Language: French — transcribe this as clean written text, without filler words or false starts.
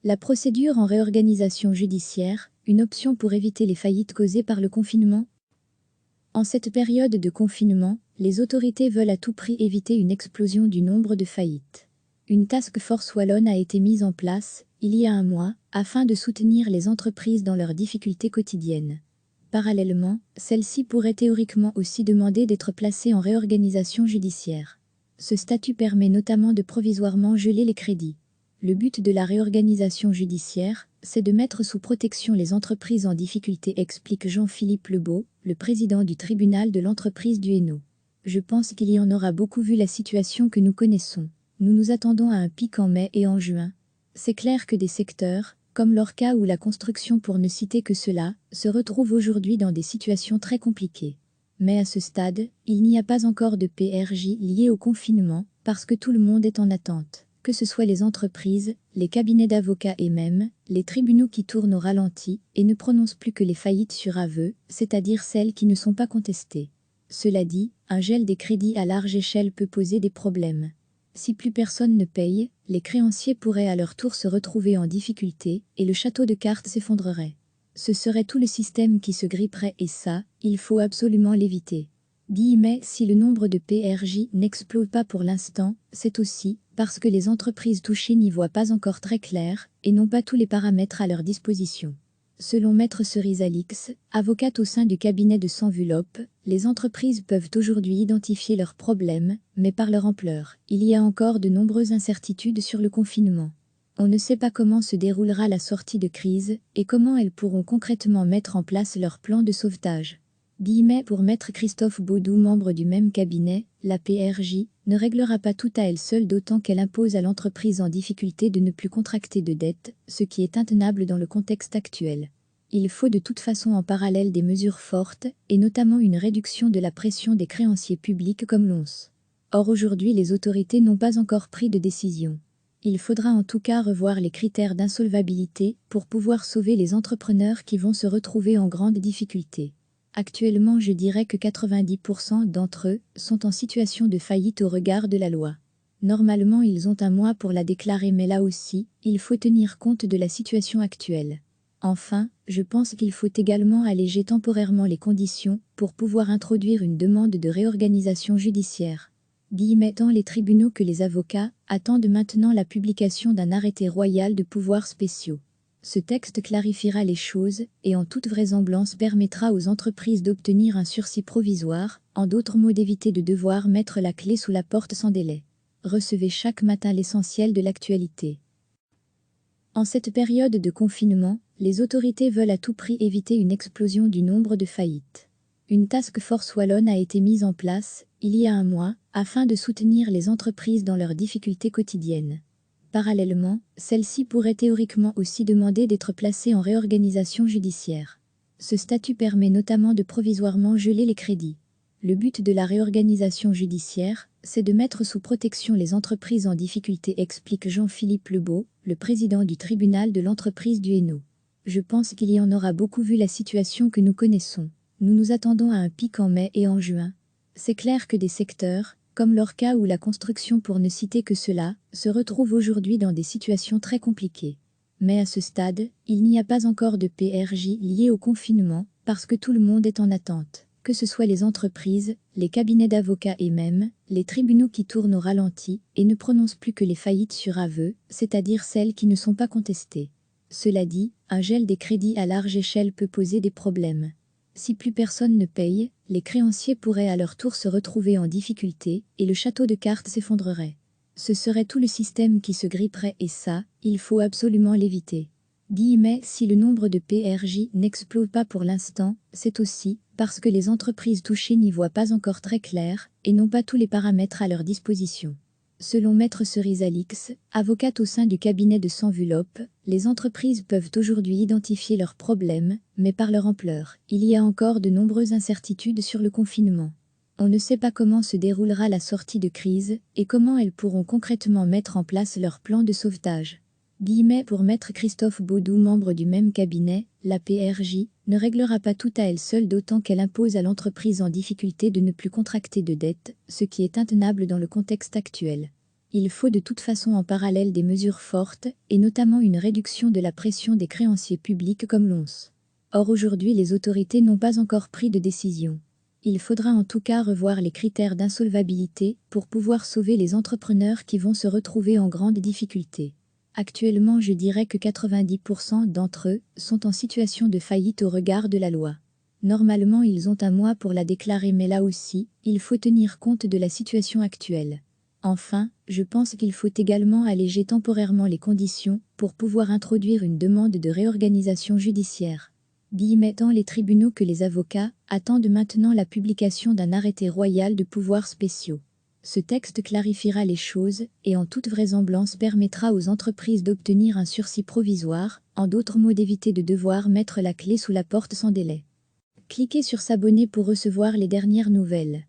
La procédure en réorganisation judiciaire, une option pour éviter les faillites causées par le confinement. En cette période de confinement, les autorités veulent à tout prix éviter une explosion du nombre de faillites. Une task force wallonne a été mise en place, il y a un mois, afin de soutenir les entreprises dans leurs difficultés quotidiennes. Parallèlement, celle-ci pourrait théoriquement aussi demander d'être placée en réorganisation judiciaire. Ce statut permet notamment de provisoirement geler les crédits. Le but de la réorganisation judiciaire, c'est de mettre sous protection les entreprises en difficulté, explique Jean-Philippe Lebeau, le président du tribunal de l'entreprise du Hainaut. Je pense qu'il y en aura beaucoup vu la situation que nous connaissons. Nous nous attendons à un pic en mai et en juin. C'est clair que des secteurs, comme l'ORCA ou la construction pour ne citer que cela, se retrouvent aujourd'hui dans des situations très compliquées. Mais à ce stade, il n'y a pas encore de PRJ lié au confinement, parce que tout le monde est en attente. Que ce soit les entreprises, les cabinets d'avocats et même les tribunaux qui tournent au ralenti et ne prononcent plus que les faillites sur aveu, c'est-à-dire celles qui ne sont pas contestées. Cela dit, un gel des crédits à large échelle peut poser des problèmes. Si plus personne ne paye, les créanciers pourraient à leur tour se retrouver en difficulté et le château de cartes s'effondrerait. Ce serait tout le système qui se gripperait et ça, il faut absolument l'éviter. Mais si le nombre de PRJ n'explose pas pour l'instant, c'est aussi parce que les entreprises touchées n'y voient pas encore très clair et n'ont pas tous les paramètres à leur disposition. Selon Maître Cerise Alix, avocate au sein du cabinet de Sanvulop, les entreprises peuvent aujourd'hui identifier leurs problèmes, mais par leur ampleur, il y a encore de nombreuses incertitudes sur le confinement. On ne sait pas comment se déroulera la sortie de crise et comment elles pourront concrètement mettre en place leur plan de sauvetage. Pour Maître Christophe Baudou, membre du même cabinet, la PRJ ne réglera pas tout à elle seule, d'autant qu'elle impose à l'entreprise en difficulté de ne plus contracter de dettes, ce qui est intenable dans le contexte actuel. Il faut de toute façon en parallèle des mesures fortes, et notamment une réduction de la pression des créanciers publics comme l'ONS. Or aujourd'hui les autorités n'ont pas encore pris de décision. Il faudra en tout cas revoir les critères d'insolvabilité pour pouvoir sauver les entrepreneurs qui vont se retrouver en grande difficulté. Actuellement, je dirais que 90% d'entre eux sont en situation de faillite au regard de la loi. Normalement, ils ont un mois pour la déclarer, mais là aussi, il faut tenir compte de la situation actuelle. Enfin, je pense qu'il faut également alléger temporairement les conditions pour pouvoir introduire une demande de réorganisation judiciaire. Tant les tribunaux que les avocats attendent maintenant la publication d'un arrêté royal de pouvoirs spéciaux. Ce texte clarifiera les choses et en toute vraisemblance permettra aux entreprises d'obtenir un sursis provisoire, en d'autres mots d'éviter de devoir mettre la clé sous la porte sans délai. Recevez chaque matin l'essentiel de l'actualité. En cette période de confinement, les autorités veulent à tout prix éviter une explosion du nombre de faillites. Une task force wallonne a été mise en place, il y a un mois, afin de soutenir les entreprises dans leurs difficultés quotidiennes. Parallèlement, celle-ci pourrait théoriquement aussi demander d'être placée en réorganisation judiciaire. Ce statut permet notamment de provisoirement geler les crédits. Le but de la réorganisation judiciaire, c'est de mettre sous protection les entreprises en difficulté, explique Jean-Philippe Lebeau, le président du tribunal de l'entreprise du Hainaut. Je pense qu'il y en aura beaucoup vu la situation que nous connaissons. Nous nous attendons à un pic en mai et en juin. C'est clair que des secteurs, comme l'ORCA ou la construction pour ne citer que cela, se retrouvent aujourd'hui dans des situations très compliquées. Mais à ce stade, il n'y a pas encore de PRJ lié au confinement, parce que tout le monde est en attente. Que ce soit les entreprises, les cabinets d'avocats et même les tribunaux qui tournent au ralenti et ne prononcent plus que les faillites sur aveu, c'est-à-dire celles qui ne sont pas contestées. Cela dit, un gel des crédits à large échelle peut poser des problèmes. Si plus personne ne paye, les créanciers pourraient à leur tour se retrouver en difficulté et le château de cartes s'effondrerait. Ce serait tout le système qui se gripperait et ça, il faut absolument l'éviter. Mais si le nombre de PRJ n'explose pas pour l'instant, c'est aussi parce que les entreprises touchées n'y voient pas encore très clair et n'ont pas tous les paramètres à leur disposition. Selon Maître Cerise Alix, avocate au sein du cabinet de Sanvulop, les entreprises peuvent aujourd'hui identifier leurs problèmes, mais par leur ampleur, il y a encore de nombreuses incertitudes sur le confinement. On ne sait pas comment se déroulera la sortie de crise et comment elles pourront concrètement mettre en place leur plan de sauvetage. Pour Maître Christophe Baudou, membre du même cabinet, la PRJ ne réglera pas tout à elle seule, d'autant qu'elle impose à l'entreprise en difficulté de ne plus contracter de dettes, ce qui est intenable dans le contexte actuel. Il faut de toute façon en parallèle des mesures fortes, et notamment une réduction de la pression des créanciers publics comme l'ONS. Or aujourd'hui les autorités n'ont pas encore pris de décision. Il faudra en tout cas revoir les critères d'insolvabilité pour pouvoir sauver les entrepreneurs qui vont se retrouver en grande difficulté. Actuellement je dirais que 90% d'entre eux sont en situation de faillite au regard de la loi. Normalement ils ont un mois pour la déclarer mais là aussi, il faut tenir compte de la situation actuelle. Enfin, je pense qu'il faut également alléger temporairement les conditions pour pouvoir introduire une demande de réorganisation judiciaire. Tant les tribunaux que les avocats attendent maintenant la publication d'un arrêté royal de pouvoirs spéciaux. Ce texte clarifiera les choses et en toute vraisemblance permettra aux entreprises d'obtenir un sursis provisoire, en d'autres mots d'éviter de devoir mettre la clé sous la porte sans délai. Cliquez sur s'abonner pour recevoir les dernières nouvelles.